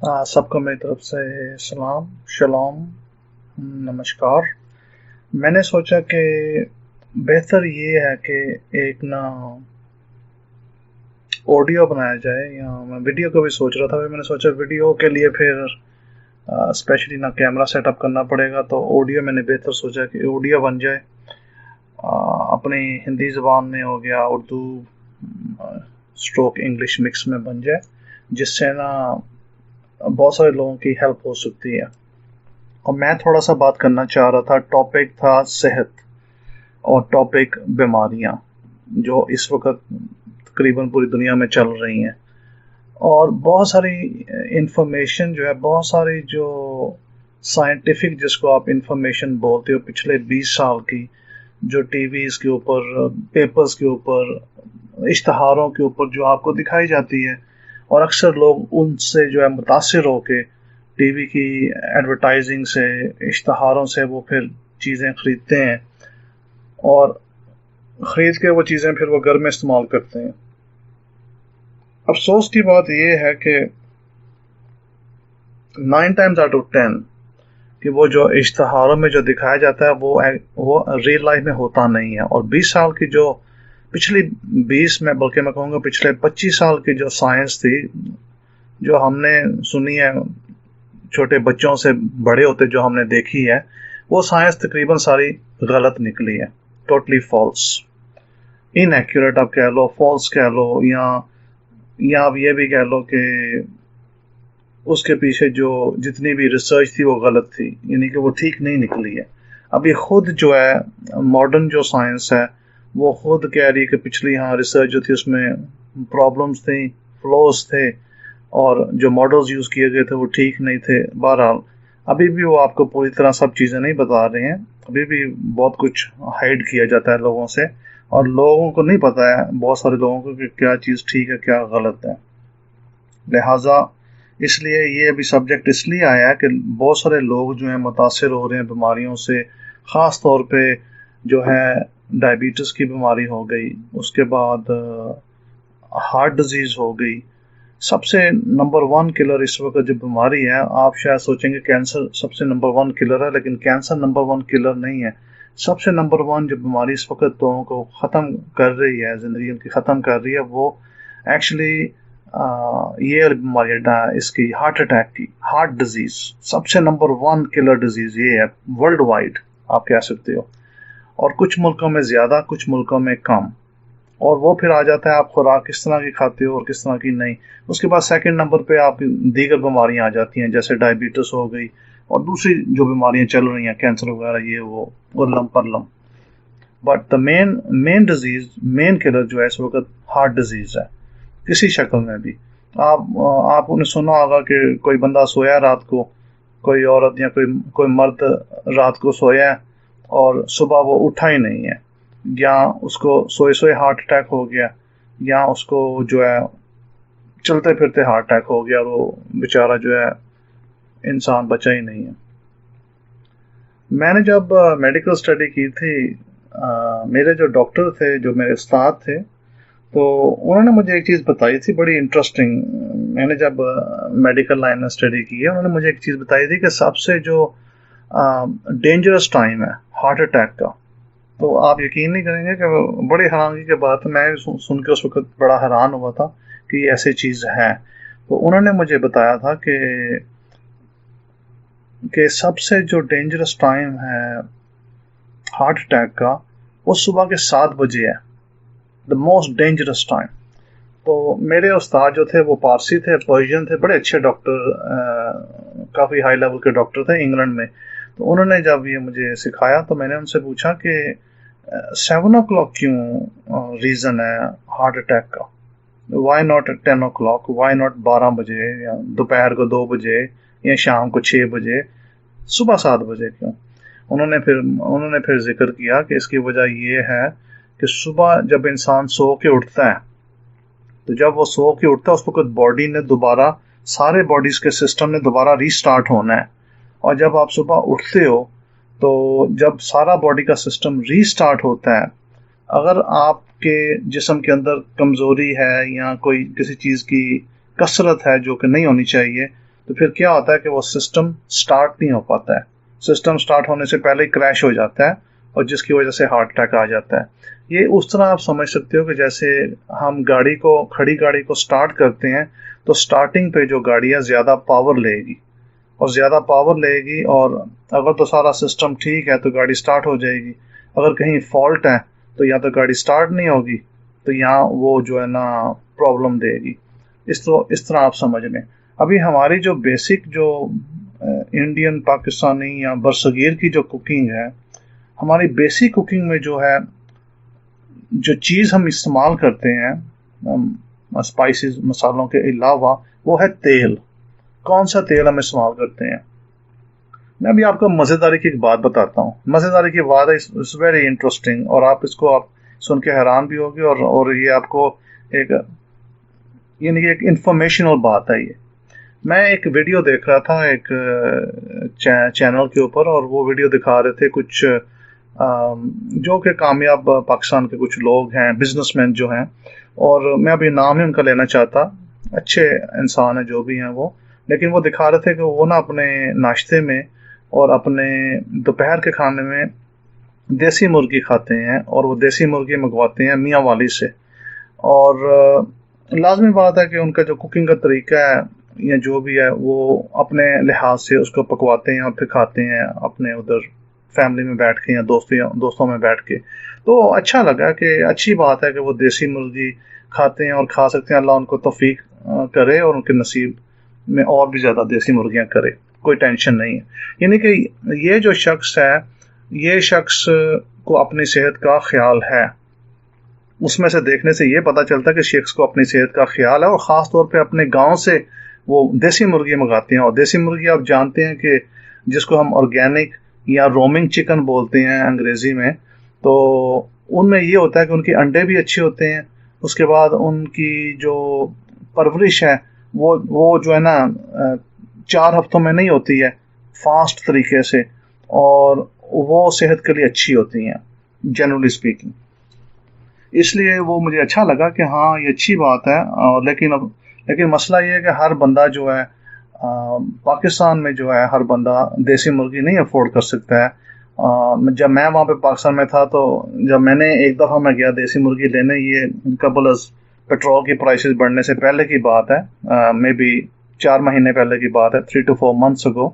सबको मेरी तरफ से सलाम, शलोम, नमस्कार। मैंने सोचा कि बेहतर ये है कि एक ना ऑडियो बनाया जाए, या मैं वीडियो को भी सोच रहा था। फिर मैंने सोचा वीडियो के लिए फिर स्पेशली ना कैमरा सेटअप करना पड़ेगा, तो ऑडियो मैंने बेहतर सोचा कि ऑडियो बन जाए। अपनी हिंदी ज़बान में हो गया, उर्दू स्ट्रोक इंग्लिश मिक्स में बन जाए, जिससे ना बहुत सारे लोगों की हेल्प हो सकती है। और मैं थोड़ा सा बात करना चाह रहा था, टॉपिक था सेहत और टॉपिक बीमारियां जो इस वक्त तकरीबन पूरी दुनिया में चल रही हैं। और बहुत सारी इंफॉर्मेशन जो है, बहुत सारी जो साइंटिफिक, जिसको आप इंफॉर्मेशन बोलते हो, पिछले 20 साल की जो टीवीज़ के ऊपर, पेपर्स के ऊपर, इश्तहारों के ऊपर जो आपको दिखाई जाती है, और अक्सर लोग उनसे जो है मुतासिर होके टीवी की एडवर्टाइजिंग से, इश्तहारों से वो फिर चीज़ें ख़रीदते हैं, और ख़रीद के वो चीज़ें फिर वो घर में इस्तेमाल करते हैं। अफसोस की बात ये है कि 9 टाइम्स आउट ऑफ 10 कि वो जो इश्तहारों में जो दिखाया जाता है वो रियल लाइफ में होता नहीं है। और 20 साल की जो पिछली 20 में, बल्कि मैं कहूँगा पिछले 25 साल की जो साइंस थी, जो हमने सुनी है छोटे बच्चों से बड़े होते, जो हमने देखी है, वो साइंस तकरीबन सारी गलत निकली है। टोटली फॉल्स, इनएक्यूरेट आप कह लो, फॉल्स कह लो, या आप ये भी कह लो कि उसके पीछे जो जितनी भी रिसर्च थी वो गलत थी, यानी कि वो ठीक नहीं निकली है। अब ये खुद जो है मॉडर्न जो साइंस है, वो खुद कह रही है कि पिछली रिसर्च जो थी उसमें प्रॉब्लम्स थी, फ्लॉज थे, और जो मॉडल्स यूज़ किए गए थे वो ठीक नहीं थे। बहरहाल अभी भी वो आपको पूरी तरह सब चीज़ें नहीं बता रहे हैं, अभी भी बहुत कुछ हाइड किया जाता है लोगों से, और लोगों को नहीं पता है, बहुत सारे लोगों को, कि क्या चीज़ ठीक है क्या गलत है। लिहाजा इसलिए ये अभी सब्जेक्ट इसलिए आया है कि बहुत सारे लोग जो हैं मुतासिर हो रहे हैं बीमारियों से। ख़ास तौर पे जो है डायबिटीज़ की बीमारी हो गई, उसके बाद हार्ट डिजीज़ हो गई। सबसे नंबर वन किलर इस वक्त जो बीमारी है, आप शायद सोचेंगे कैंसर सबसे नंबर वन किलर है, लेकिन कैंसर नंबर वन किलर नहीं है। सबसे नंबर वन जो बीमारी इस वक्त लोगों को ख़त्म कर रही है, ज़िंदगी उनकी ख़त्म कर रही है, वो एक्चुअली ये बीमारी है, इसकी हार्ट अटैक की, हार्ट डिजीज़। सबसे नंबर वन किलर डिजीज़ ये है वर्ल्ड वाइड, आप कह सकते हो। और कुछ मुल्कों में ज़्यादा, कुछ मुल्कों में कम। और वो फिर आ जाता है आप खुराक किस तरह की खाते हो और किस तरह की नहीं। उसके बाद सेकंड नंबर पे आप दीगर बीमारियां आ जाती हैं, जैसे डायबिटीज़ हो गई, और दूसरी जो बीमारियां चल रही हैं, कैंसर वगैरह, ये वो उर्लम परलम। But the main main disease, main killer जो है इस वक्त हार्ट डिजीज़ है, किसी शक्ल में भी। आपने सुना होगा कि कोई बंदा सोया रात को, कोई औरत या कोई कोई मर्द रात को सोया है, और सुबह वो उठा ही नहीं है, या उसको सोए सोए हार्ट अटैक हो गया, या उसको जो है चलते फिरते हार्ट अटैक हो गया, और वो बेचारा जो है इंसान बचा ही नहीं है। मैंने जब मेडिकल स्टडी की थी, मेरे जो डॉक्टर थे, जो मेरे उस्ताद थे, तो उन्होंने मुझे एक चीज़ बताई थी बड़ी इंटरेस्टिंग। मैंने जब मेडिकल लाइन में स्टडी की है, उन्होंने मुझे एक चीज़ बताई थी कि सबसे जो डेंजरस टाइम है हार्ट अटैक का, तो आप यकीन नहीं करेंगे कि बड़ी हैरानगी की बात है, मैं सुन के उस वक्त बड़ा हैरान हुआ था कि ऐसी चीज़ है। तो उन्होंने मुझे बताया था कि सबसे जो डेंजरस टाइम है हार्ट अटैक का, वो सुबह के 7 बजे है, द मोस्ट डेंजरस टाइम। तो मेरे उस्ताद जो थे वो पारसी थे, पर्शियन थे, बड़े अच्छे डॉक्टर, काफ़ी हाई लेवल के डॉक्टर थे इंग्लैंड में। तो उन्होंने जब ये मुझे सिखाया, तो मैंने उनसे पूछा कि 7 o'clock क्यों रीज़न है हार्ट अटैक का, why not 10 o'clock, why not 12 बजे, या दोपहर को 2 बजे, या शाम को 6 बजे, सुबह 7 बजे क्यों? उन्होंने फिर जिक्र किया कि इसकी वजह ये है कि सुबह जब इंसान सो के उठता है, तो जब वो सो के उठता है उस वक्त बॉडी ने दोबारा, सारे बॉडीज के सिस्टम ने दोबारा रीस्टार्ट होना है। और जब आप सुबह उठते हो, तो जब सारा बॉडी का सिस्टम रीस्टार्ट होता है, अगर आपके जिस्म के अंदर कमज़ोरी है, या कोई किसी चीज़ की कसरत है जो कि नहीं होनी चाहिए, तो फिर क्या होता है कि वो सिस्टम स्टार्ट नहीं हो पाता है, सिस्टम स्टार्ट होने से पहले ही क्रैश हो जाता है और जिसकी वजह से हार्ट अटैक आ जाता है। ये उस तरह आप समझ सकते हो कि जैसे हम खड़ी गाड़ी को स्टार्ट करते हैं तो स्टार्टिंग पे जो गाड़ियाँ ज़्यादा पावर लेगी और ज़्यादा पावर लेगी, और अगर तो सारा सिस्टम ठीक है तो गाड़ी स्टार्ट हो जाएगी, अगर कहीं फॉल्ट है तो या तो गाड़ी स्टार्ट नहीं होगी, तो यहाँ वो जो है ना प्रॉब्लम देगी। इस तरह आप समझ लें। अभी हमारी जो बेसिक जो इंडियन पाकिस्तानी या बरसगीर की जो कुकिंग है, हमारी बेसिक कुकिंग में जो है जो चीज़ हम इस्तेमाल करते हैं स्पाइसेस मसालों के अलावा, वो है तेल। कौन सा तेल हम इस्तेमाल करते हैं? मैं भी आपको मज़ेदारी की एक बात बताता हूँ। मज़ेदारी की बात है, इट्स वेरी इंटरेस्टिंग, और आप सुन के हैरान भी होगी, और ये आपको एक यानी कि एक इंफॉर्मेशनल बात है ये। मैं एक वीडियो देख रहा था एक चैनल के ऊपर, और वो वीडियो दिखा रहे थे कुछ जो कि कामयाब पाकिस्तान के कुछ लोग हैं, बिजनेसमैन जो हैं, और मैं अभी नाम नहीं उनका लेना चाहता, अच्छे इंसान हैं जो भी हैं वो, लेकिन वो दिखा रहे थे कि वो ना अपने नाश्ते में और अपने दोपहर के खाने में देसी मुर्गी खाते हैं, और वो देसी मुर्गी मंगवाते हैं मियाँ वाली से। और लाजमी बात है कि उनका जो कुकिंग का तरीका है या जो भी है वो अपने लिहाज से उसको पकवाते हैं और फिर खाते हैं अपने उधर फैमिली में बैठ के या दोस्तों में बैठ के। तो अच्छा लगा कि अच्छी बात है कि वो देसी मुर्गी खाते हैं और खा सकते हैं। अल्लाह उनको तौफीक करे और उनके नसीब में और भी ज़्यादा देसी मुर्गियाँ करे, कोई टेंशन नहीं है। यानी कि ये जो शख्स है, ये शख्स को अपनी सेहत का ख्याल है, उसमें से देखने से ये पता चलता है कि शख्स को अपनी सेहत का ख्याल है, और ख़ास तौर पे अपने गांव से वो देसी मुर्गी मंगाते हैं। और देसी मुर्गी आप जानते हैं कि जिसको हम ऑर्गेनिक या रोमिंग चिकन बोलते हैं अंग्रेज़ी में, तो उनमें ये होता है कि उनके अंडे भी अच्छे होते हैं, उसके बाद उनकी जो परवरिश है वो जो है ना 4 हफ्तों में नहीं होती है, फास्ट तरीके से, और वो सेहत के लिए अच्छी होती हैं जनरली स्पीकिंग। इसलिए वो मुझे अच्छा लगा कि हाँ ये अच्छी बात है। और लेकिन मसला ये है कि हर बंदा जो है पाकिस्तान में जो है हर बंदा देसी मुर्गी नहीं अफोर्ड कर सकता है। जब मैं वहाँ पे पाकिस्तान में था, तो जब मैंने एक दफ़ा मैं गया देसी मुर्गी लेने, ये कबल पेट्रोल की प्राइसेस बढ़ने से पहले की बात है, मे बी 4 महीने पहले की बात है, 3 to 4 months ago,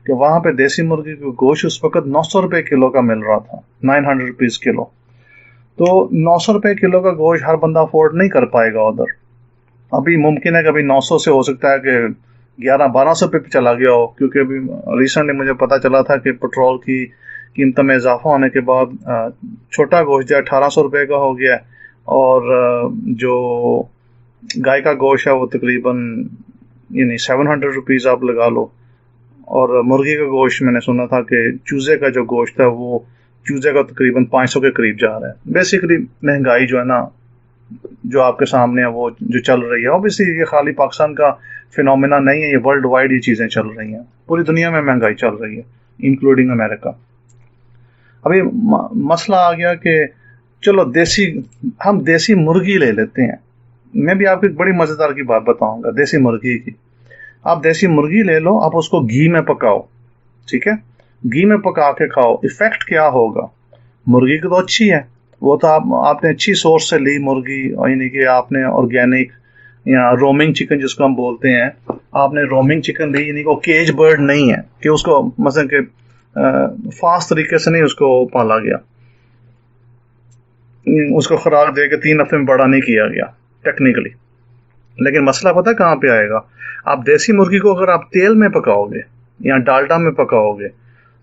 कि वहाँ पे देसी मुर्गी का गोश्त उस वक्त 900 रुपये किलो का मिल रहा था, 900 रुपीज़ किलो। तो 900 रुपये किलो का गोश्त हर बंदा अफोर्ड नहीं कर पाएगा उधर। अभी मुमकिन है कि अभी 900 से हो सकता है कि 1100-1200 पे चला गया हो, क्योंकि अभी रिसेंटली मुझे पता चला था कि पेट्रोल की कीमतों में इजाफा होने के बाद छोटा गोश्त जो 1800 रुपये का हो गया, और जो गाय का गोश्त है वो तकरीबन यानी 700 रुपीज़ आप लगा लो। और मुर्गी का गोश्त मैंने सुना था कि चूज़े का जो गोश्त है वो चूज़े का तकरीबन 500 के करीब जा रहा है। बेसिकली महंगाई जो है ना, जो आपके सामने है वो जो चल रही है, ऑब्वियसली ये खाली पाकिस्तान का फिनोमेना नहीं है, ये वर्ल्ड वाइड ये चीज़ें चल रही हैं, पूरी दुनिया में महंगाई चल रही है इंक्लूडिंग अमेरिका। अभी मसला आ गया कि चलो हम देसी मुर्गी ले लेते हैं। मैं भी आपको एक बड़ी मज़ेदार की बात बताऊंगा देसी मुर्गी की। आप देसी मुर्गी ले लो, आप उसको घी में पकाओ, ठीक है, घी में पका के खाओ। इफेक्ट क्या होगा? मुर्गी की तो अच्छी है, वो तो आपने अच्छी सोर्स से ली मुर्गी, यानी कि आपने ऑर्गेनिक या रोमिंग चिकन जिसको हम बोलते हैं, आपने रोमिंग चिकन ली, यानी कि वो केज बर्ड नहीं है कि उसको मतलब कि फास्ट तरीके से नहीं उसको पाला गया, उसको खुराक दे के 3 हफ्ते में बड़ा नहीं किया गया टेक्निकली। लेकिन मसला पता है कहाँ पे आएगा? आप देसी मुर्गी को अगर आप तेल में पकाओगे या डालडा में पकाओगे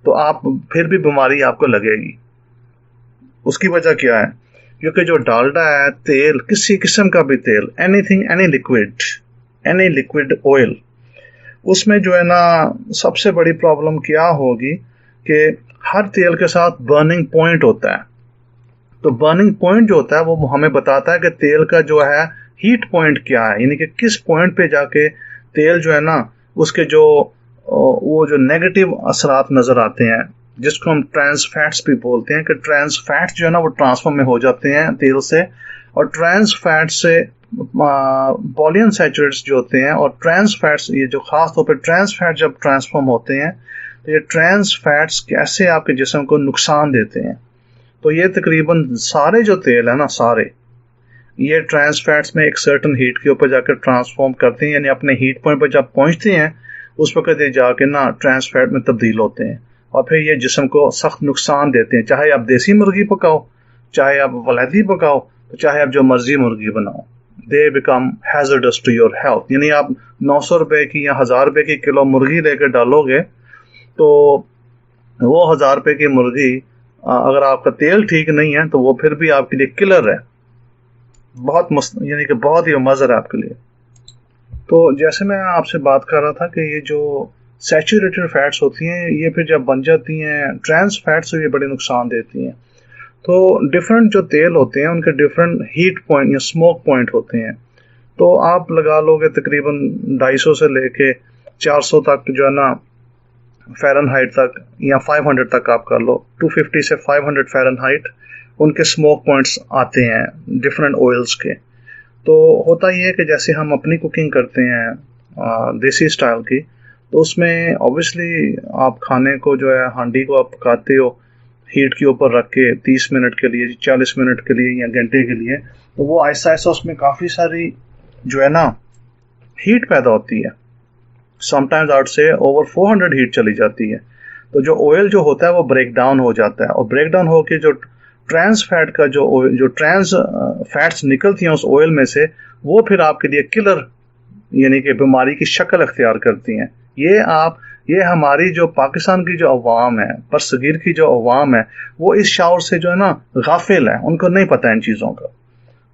तो आप फिर भी बीमारी आपको लगेगी। उसकी वजह क्या है? क्योंकि जो डालडा है, तेल, किसी किस्म का भी तेल, एनी लिक्विड ऑयल, उसमें जो है ना सबसे बड़ी प्रॉब्लम क्या होगी कि हर तेल के साथ बर्निंग पॉइंट होता है। तो बर्निंग पॉइंट जो होता है वो हमें बताता है कि तेल का जो है हीट पॉइंट क्या है, यानी कि किस पॉइंट पे जाके तेल जो है ना उसके जो वो जो नेगेटिव असरात नज़र आते हैं जिसको हम ट्रांस फैट्स भी बोलते हैं, कि ट्रांस फैट जो है ना वो ट्रांसफॉर्म में हो जाते हैं तेल से, और ट्रांस फैट से पॉलीअनसैचुरेट्स जो होते हैं, और ट्रांस फैट्स, ये जो खास तौर पे ट्रांस फैट जब ट्रांसफॉर्म होते हैं तो ये ट्रांस फैट्स कैसे आपके जिस्म को नुकसान देते हैं। तो ये तकरीबन सारे जो तेल है ना, सारे ये ट्रांस फैट्स में एक सर्टन हीट के ऊपर जाकर ट्रांसफॉर्म करते हैं, यानी अपने हीट पॉइंट पर जब पहुंचते हैं उस वक्त ये जाके ना ट्रांस फैट में तब्दील होते हैं, और फिर ये जिस्म को सख्त नुकसान देते हैं। चाहे आप देसी मुर्गी पकाओ, चाहे आप वलैती पकाओ, तो चाहे आप जो मर्जी मुर्गी बनाओ, they become hazardous to your health. यानी आप 900 रुपए की या 1000 रुपए की किलो मुर्गी लेकर डालोगे, तो वो 1000 रुपए की मुर्गी अगर आपका तेल ठीक नहीं है तो वो फिर भी आपके लिए किलर है, बहुत मस्त, यानी कि बहुत ही मज़र है आपके लिए। तो जैसे मैं आपसे बात कर रहा था कि ये जो सैचुरेटेड फैट्स होती हैं, ये फिर जब बन जाती हैं ट्रांस फैट्स, तो ये बड़े नुकसान देती हैं। तो डिफरेंट जो तेल होते हैं उनके डिफरेंट हीट पॉइंट या स्मोक पॉइंट होते हैं। तो आप लगा लोगे तकरीबन 250 से लेके 400 तक जो है ना फ़ारेनहाइट तक, या 500 तक आप कर लो, 250 से 500 फ़ारेनहाइट उनके स्मोक पॉइंट्स आते हैं डिफरेंट ऑयल्स के। तो होता ये है कि जैसे हम अपनी कुकिंग करते हैं देसी स्टाइल की, तो उसमें ऑब्वियसली आप खाने को जो है हांडी को आप पकाते हो हीट के ऊपर रख के 30 मिनट के लिए, 40 मिनट के लिए या घंटे के लिए, तो वो ऐसा ऐसा उसमें काफ़ी सारी जो है ना हीट पैदा होती है। समटाइम्स आउट से ओवर 400 हीट चली जाती है। तो जो ऑयल जो होता है वो ब्रेक डाउन हो जाता है, और ब्रेक डाउन होकर जो ट्रांस फैट का जो ट्रांस फैट्स निकलती हैं उस ऑयल में से, वो फिर आपके लिए किलर यानी कि बीमारी की शक्ल अख्तियार करती हैं। ये हमारी जो पाकिस्तान की जो अवाम है, बरसगीर की जो अवाम है, वो इस शौर से जो है ना गाफिल है, उनको नहीं पता इन चीज़ों का।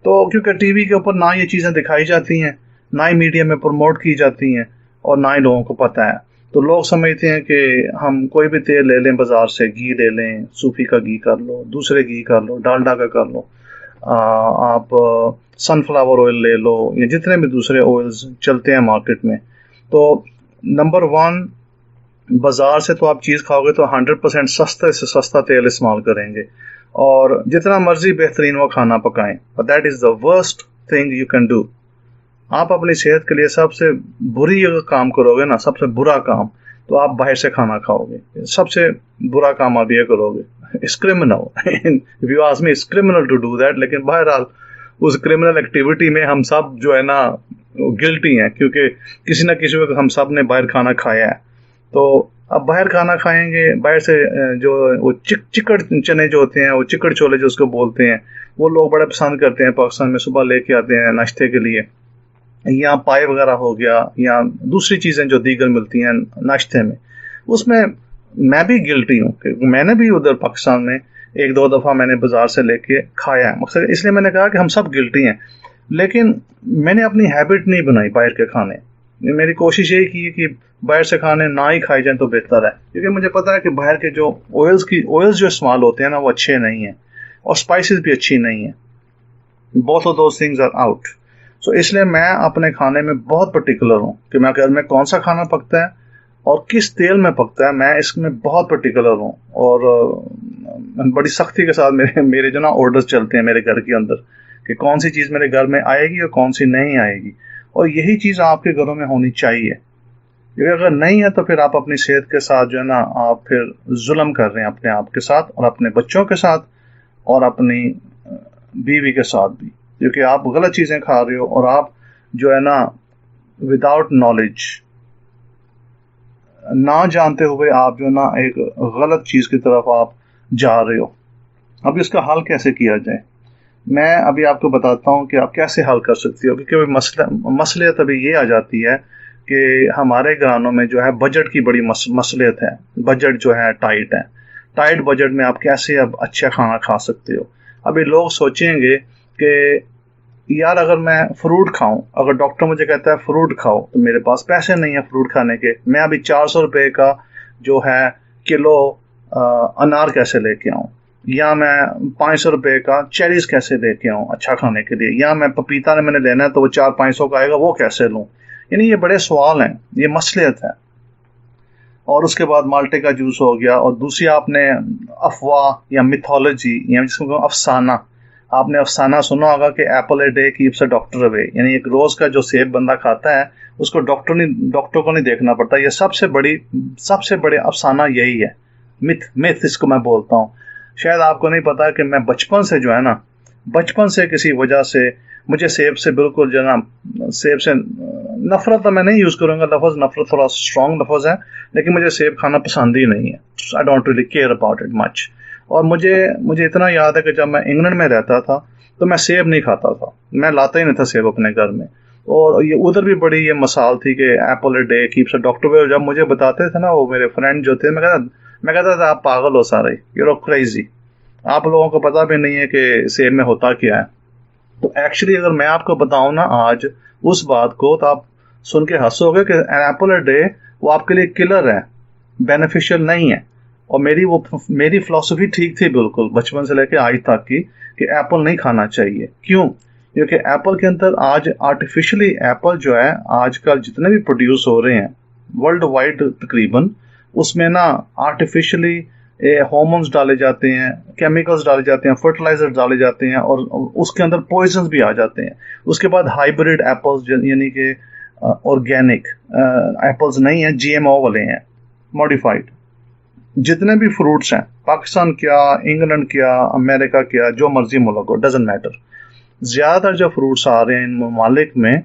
तो क्योंकि टीवी के ऊपर ना ये चीज़ें दिखाई जाती हैं, ना ही मीडिया में प्रमोट की जाती हैं, और ना ही लोगों को पता है। तो लोग समझते हैं कि हम कोई भी तेल ले लें बाज़ार से, घी ले लें, सूफी का घी कर लो, दूसरे घी कर लो, डालडा का कर लो, आप सनफ्लावर ऑयल ले लो, या जितने भी दूसरे ऑयल्स चलते हैं मार्केट में। तो नंबर 1, बाज़ार से तो आप चीज़ खाओगे तो 100% सस्ते से सस्ता तेल इस्तेमाल करेंगे, और जितना मर्जी बेहतरीन वो खाना पकाएं, but that is the worst thing you can do. आप अपनी सेहत के लिए सबसे बुरी अगर काम करोगे ना, सबसे बुरा काम, तो आप बाहर से खाना खाओगे। सबसे बुरा काम आप ये करोगे, it's criminal, if you ask me it's criminal to do that. लेकिन बहरहाल उस क्रिमिनल एक्टिविटी में हम सब जो है ना गिल्टी हैं, क्योंकि किसी ना किसी वक्त हम सब ने बाहर खाना खाया है। तो अब बाहर खाना खाएंगे, बाहर से जो वो चिकड़ चने जो होते हैं, वो चिकड़ छोले जो उसको बोलते हैं, वो लोग बड़ा पसंद करते हैं पाकिस्तान में, सुबह लेके आते हैं नाश्ते के लिए, या पाए वगैरह हो गया, या दूसरी चीज़ें जो दीगर मिलती हैं नाश्ते में। उसमें मैं भी गिल्टी हूँ कि मैंने भी उधर पाकिस्तान में 1-2 दफ़ा मैंने बाज़ार से लेके खाया है। मकसद इसलिए मैंने कहा कि हम सब गिल्टी हैं, लेकिन मैंने अपनी हैबिट नहीं बनाई बाहर के खाने। मेरी कोशिश यही की कि बाहर से खाने ना ही खाए जाएं तो बेहतर है, क्योंकि मुझे पता है कि बाहर के जो ऑयल्स जो इस्तेमाल होते हैं ना, वो अच्छे नहीं हैं, और स्पाइसेस भी अच्छी नहीं हैं। Both of those things are out. So इसलिए मैं अपने खाने में बहुत पर्टिकुलर हूँ कि मैं घर में कौन सा खाना पकता है और किस तेल में पकता है, मैं इसमें बहुत पर्टिकुलर हूँ। और बड़ी सख्ती के साथ मेरे जो ना ऑर्डर्स चलते हैं मेरे घर के अंदर, कि कौन सी चीज़ मेरे घर में आएगी और कौन सी नहीं आएगी। और यही चीज़ आपके घरों में होनी चाहिए, क्योंकि अगर नहीं है तो फिर आप अपनी सेहत के साथ जो है ना, आप फिर जुल्म कर रहे हैं अपने आप के साथ, और अपने बच्चों के साथ, और अपनी बीवी के साथ भी, क्योंकि आप गलत चीज़ें खा रहे हो, और आप जो है ना विदाउट नॉलेज, ना जानते हुए आप जो ना एक गलत चीज़ की तरफ आप जा रहे हो। अब इसका हल कैसे किया जाए, मैं अभी आपको बताता हूँ कि आप कैसे हल कर सकती हो। क्योंकि मसलियत अभी ये आ जाती है कि हमारे घरानों में जो है बजट की बड़ी मसलियत है। बजट जो है टाइट है, टाइट बजट में आप कैसे अब अच्छा खाना खा सकते हो। अभी लोग सोचेंगे कि यार अगर मैं फ्रूट खाऊं, अगर डॉक्टर मुझे कहता है फ्रूट खाओ, तो मेरे पास पैसे नहीं है फ्रूट खाने के, मैं अभी 400 रुपये का जो है किलो अनार कैसे लेके आऊं, या मैं 500 रुपये का चेरीज कैसे लेके आऊं अच्छा खाने के लिए, या मैं पपीता ने मैंने लेना है तो वो 400-500 का आएगा, वो कैसे लूं। यानी ये बड़े सवाल हैं, ये मसलियत है। और उसके बाद माल्टे का जूस हो गया, और दूसरी आपने अफवाह या मिथोलॉजी या जिसको अफसाना, आपने अफसाना सुना होगा कि Apple a day keeps a doctor away, यानी एक रोज का जो सेब बंदा खाता है उसको डॉक्टर को नहीं देखना पड़ता। ये सबसे बड़े अफसाना यही है, मिथ इसको मैं बोलता हूँ। शायद आपको नहीं पता कि मैं बचपन से किसी वजह से मुझे सेब से बिल्कुल जो ना, सेब से नफरत तो मैं नहीं यूज करूंगा, लफ्ज नफरत थोड़ा स्ट्रॉन्ग लफ्ज है, लेकिन मुझे सेब खाना पसंद ही नहीं है। I don't really care about it much. और मुझे इतना याद है कि जब मैं इंग्लैंड में रहता था तो मैं सेब नहीं खाता था, मैं लाता ही नहीं था सेब अपने घर में। और ये उधर भी बड़ी ये मसाल थी कि Apple a day keeps a doctor away. जब मुझे बताते थे ना वो मेरे फ्रेंड जो थे, मैं कहता था आप पागल हो सारे, यू आर क्रेजी, आप लोगों को पता भी नहीं है कि सेब में होता क्या है। तो एक्चुअली अगर मैं आपको बताऊं ना आज उस बात को, तो आप सुन के हंसोगे कि एन एप्पल अ डे वो आपके लिए किलर है, बेनिफिशियल नहीं है। और मेरी फिलॉसफी ठीक थी बिल्कुल बचपन से लेके आज तक की, कि एप्पल नहीं खाना चाहिए। क्यों? क्योंकि एप्पल के अंदर आज आर्टिफिशियली एप्पल जो है आजकल जितने भी प्रोड्यूस हो रहे हैं वर्ल्ड वाइड तकरीबन, उसमें ना आर्टिफिशियली हार्मोन्स डाले जाते हैं, केमिकल्स डाले जाते हैं, फर्टिलाइजर डाले जाते हैं, और उसके अंदर पॉइजन भी आ जाते हैं। उसके बाद हाइब्रिड एप्पल्स यानी कि ऑर्गेनिक एप्पल्स नहीं है, जीएमओ वाले हैं, मॉडिफाइड। जितने भी फ्रूट्स हैं, पाकिस्तान क्या, इंग्लैंड क्या, अमेरिका क्या, जो मर्जी मुल्क हो, डजेंट मैटर, ज्यादातर जो फ्रूट्स आ रहे हैं इन ममालिक में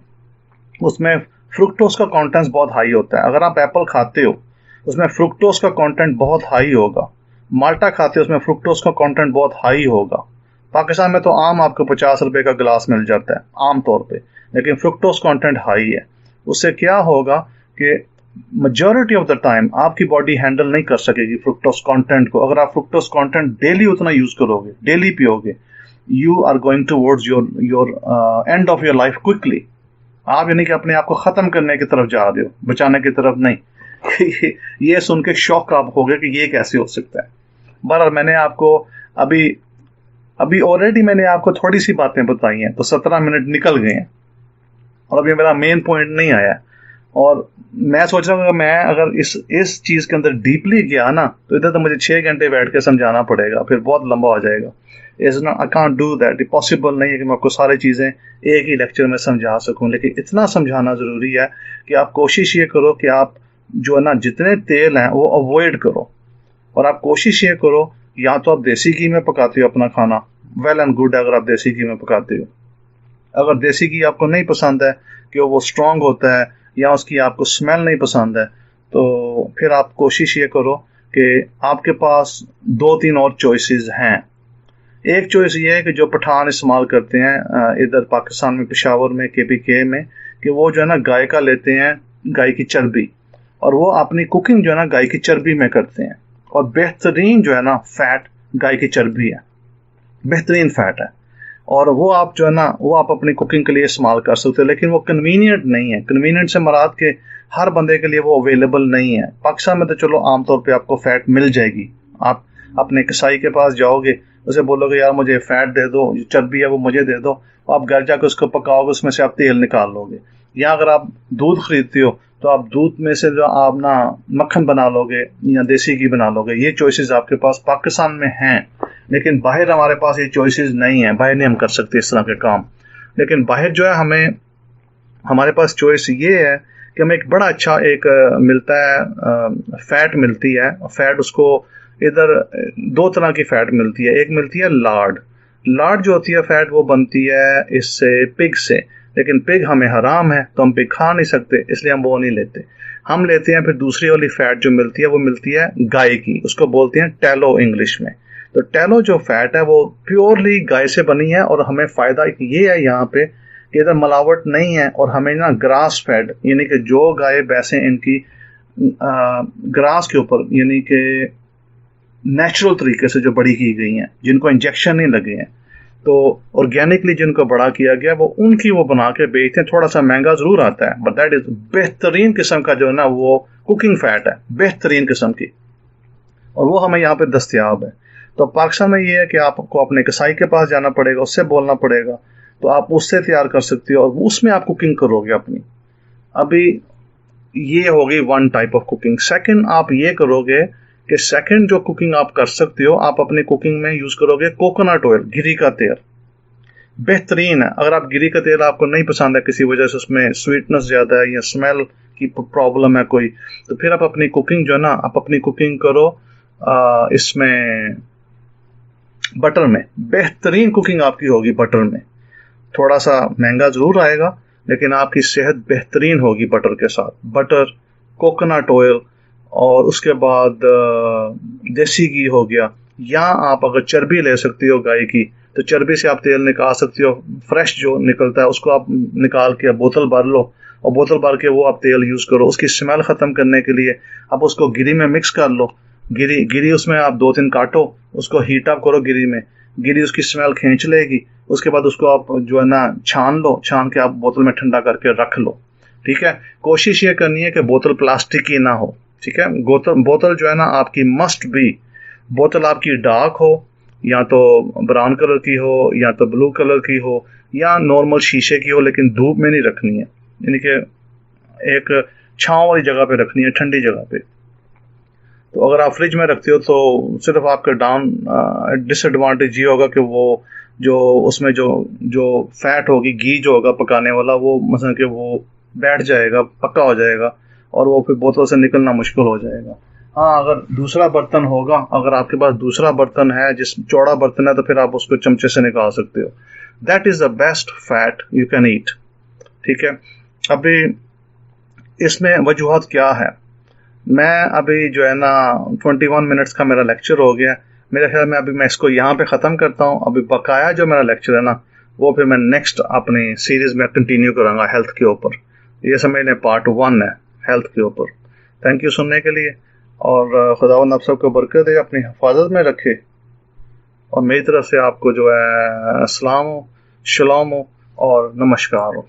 उसमें फ्रुक्टोज का कंटेंट बहुत हाई होता है। अगर आप एप्पल खाते हो उसमें फ्रुक्टोज का कंटेंट बहुत हाई होगा, माल्टा खाते हो उसमें फ्रुक्टोज का कंटेंट बहुत हाई होगा। पाकिस्तान में तो आम आपको 50 रुपए का गिलास मिल जाता है आम तौर पे, लेकिन फ्रुक्टोज कंटेंट हाई है। उससे क्या होगा कि मेजॉरिटी ऑफ द टाइम आपकी बॉडी हैंडल नहीं कर सकेगी फ्रुक्टोज कंटेंट को। अगर आप फ्रुक्टोज कंटेंट डेली उतना यूज करोगे, डेली पियोगे, you are going towards your end of your life quickly. आप यानी कि अपने आप को खत्म करने की तरफ जा रहे हो, बचाने की तरफ नहीं। ये सुन के शौक आप हो गए कि ये कैसे हो सकता है। बहरहाल मैंने आपको अभी अभी ऑलरेडी मैंने आपको थोड़ी सी बातें बताई हैं, तो 17 मिनट निकल गए हैं और अभी मेरा मेन पॉइंट नहीं आया। और मैं सोच रहा हूँ कि मैं अगर इस चीज के अंदर डीपली गया ना, तो इधर तो मुझे 6 घंटे बैठ के समझाना पड़ेगा, फिर बहुत लंबा हो जाएगा। Is not, I can't do that, possible नहीं है कि मैं आपको सारी चीजें एक ही लेक्चर में समझा सकूं। लेकिन इतना समझाना जरूरी है कि आप कोशिश ये करो कि आप जो है ना जितने तेल हैं वो अवॉइड करो, और आप कोशिश ये करो या तो आप देसी घी में पकाते हो अपना खाना, वेल एंड गुड, अगर आप देसी घी में पकाते हो। अगर देसी घी आपको नहीं पसंद है कि वो स्ट्रांग होता है या उसकी आपको स्मेल नहीं पसंद है, तो फिर आप कोशिश ये करो कि आपके पास 2-3 और चॉइसेस हैं। एक चॉइस ये है कि जो पठान इस्तेमाल करते हैं इधर पाकिस्तान में, पेशावर में, केपीके में, कि वो जो है ना गाय का लेते हैं, गाय की चर्बी, और वो अपनी कुकिंग जो है ना गाय की चर्बी में करते हैं। और बेहतरीन जो है ना फैट गाय की चर्बी है, बेहतरीन फैट है, और वो आप जो है ना वो आप अपनी कुकिंग के लिए इस्तेमाल कर सकते हो। लेकिन वो कन्वीनियंट नहीं है। कन्वीनियंट से मराद के हर बंदे के लिए वो अवेलेबल नहीं है। पाकिस्तान में तो चलो आमतौर पे आपको फैट मिल जाएगी, आप अपने कसाई के पास जाओगे, उसे बोलोगे यार मुझे फैट दे दो, जो चर्बी है वो मुझे दे दो, आप घर जाकर उसको पकाओगे, उसमें से आप तेल निकाल लोगे। या अगर आप दूध खरीदते हो तो आप दूध में से जो आप ना मक्खन बना लोगे या देसी घी बना लोगे। ये चॉइसेस आपके पास पाकिस्तान में हैं, लेकिन बाहर हमारे पास ये चॉइसेस नहीं है। बाहर नहीं हम कर सकते इस तरह के काम। लेकिन बाहर जो है हमारे पास चॉइस ये है कि हमें एक बड़ा अच्छा एक मिलता है, फैट मिलती है। फैट उसको इधर 2 तरह की फैट मिलती है। एक मिलती है लार्ड जो होती है फैट, वो बनती है इससे, पिग से, लेकिन पिग हमें हराम है तो हम पिग खा नहीं सकते, इसलिए हम वो नहीं लेते। हम लेते हैं फिर दूसरी वाली फैट जो मिलती है, वो मिलती है गाय की, उसको बोलते हैं टैलो इंग्लिश में। तो टैलो जो फैट है वो प्योरली गाय से बनी है, और हमें फायदा ये है यहाँ पे कि इधर मिलावट नहीं है, और हमें ना ग्रास फेड, यानी कि जो गाय भैंसें इनकी ग्रास के ऊपर यानी कि नेचुरल तरीके से जो बड़ी की गई हैं, जिनको इंजेक्शन नहीं लगे हैं, तो ऑर्गेनिकली जिनको बड़ा किया गया, वो उनकी वो बना के बेचते हैं। थोड़ा सा महंगा जरूर आता है, बट दैट इज बेहतरीन किस्म का जो है ना वो कुकिंग फैट है, बेहतरीन किस्म की, और वो हमें यहाँ पे दस्तयाब है। तो पाकिस्तान में ये है कि आपको अपने कसाई के पास जाना पड़ेगा, उससे बोलना पड़ेगा, तो आप उससे तैयार कर सकते हो और उसमें आप कुकिंग करोगे अपनी। अभी ये होगी one type of cooking. Second आप ये करोगे कि सेकंड जो कुकिंग आप कर सकते हो, आप अपनी कुकिंग में यूज करोगे कोकोनट ऑयल, गिरी का तेल। बेहतरीन है। अगर आप गिरी का तेल आपको नहीं पसंद है, किसी वजह से उसमें स्वीटनेस ज्यादा है या स्मेल की प्रॉब्लम है कोई, तो फिर आप अपनी कुकिंग जो है ना, आप अपनी कुकिंग करो इसमें बटर में। बेहतरीन कुकिंग आपकी होगी बटर में। थोड़ा सा महंगा जरूर आएगा, लेकिन आपकी सेहत बेहतरीन होगी बटर के साथ। बटर, कोकोनट ऑयल, और उसके बाद देसी घी हो गया, या आप अगर चर्बी ले सकती हो गाय की, तो चर्बी से आप तेल निकाल सकती हो। फ्रेश जो निकलता है उसको आप निकाल के बोतल भर लो, और बोतल भर के वो आप तेल यूज करो। उसकी स्मेल खत्म करने के लिए आप उसको गिरी में मिक्स कर लो। गिरी उसमें आप 2-3 काटो, उसको हीट अप करो गिरी में, गिरी उसकी स्मेल खींच लेगी। उसके बाद उसको आप जो है ना छान लो, छान के आप बोतल में ठंडा करके रख लो। ठीक है, कोशिश ये करनी है कि बोतल प्लास्टिक की ना हो। ठीक है, बोतल जो है ना आपकी मस्ट बी, बोतल आपकी डार्क हो, या तो ब्राउन कलर की हो, या तो ब्लू कलर की हो, या नॉर्मल शीशे की हो, लेकिन धूप में नहीं रखनी है, यानी कि एक छांव वाली जगह पे रखनी है, ठंडी जगह पे। तो अगर आप फ्रिज में रखते हो तो सिर्फ आपका डिसएडवांटेज ये होगा कि वो जो उसमें जो जो फैट होगी, घी जो होगा पकाने वाला, वो मतलब कि वो बैठ जाएगा, पक्का हो जाएगा, और वो फिर बोतल से निकलना मुश्किल हो जाएगा। हाँ, अगर दूसरा बर्तन होगा, अगर आपके पास दूसरा बर्तन है, जिस चौड़ा बर्तन है, तो फिर आप उसको चमचे से निकाल सकते हो। That is the best fat you can eat. ठीक है, अभी इसमें वजूहत क्या है, मैं अभी जो है ना 21 मिनट्स का मेरा लेक्चर हो गया। मेरे ख्याल में अभी मैं इसको यहाँ पे ख़त्म करता हूँ। अभी बकाया जो मेरा लेक्चर है ना, वो फिर मैं नेक्स्ट अपनी सीरीज़ में कंटिन्यू करूँगा हेल्थ के ऊपर। ये समझने पार्ट 1 है हेल्थ के ऊपर। थैंक यू सुनने के लिए, और खुदावंद आप सबको बरकत दे, अपनी हिफाजत में रखे, और मेरी तरफ से आपको जो है अस्सलाम हो, शलोम हो और नमस्कार हो।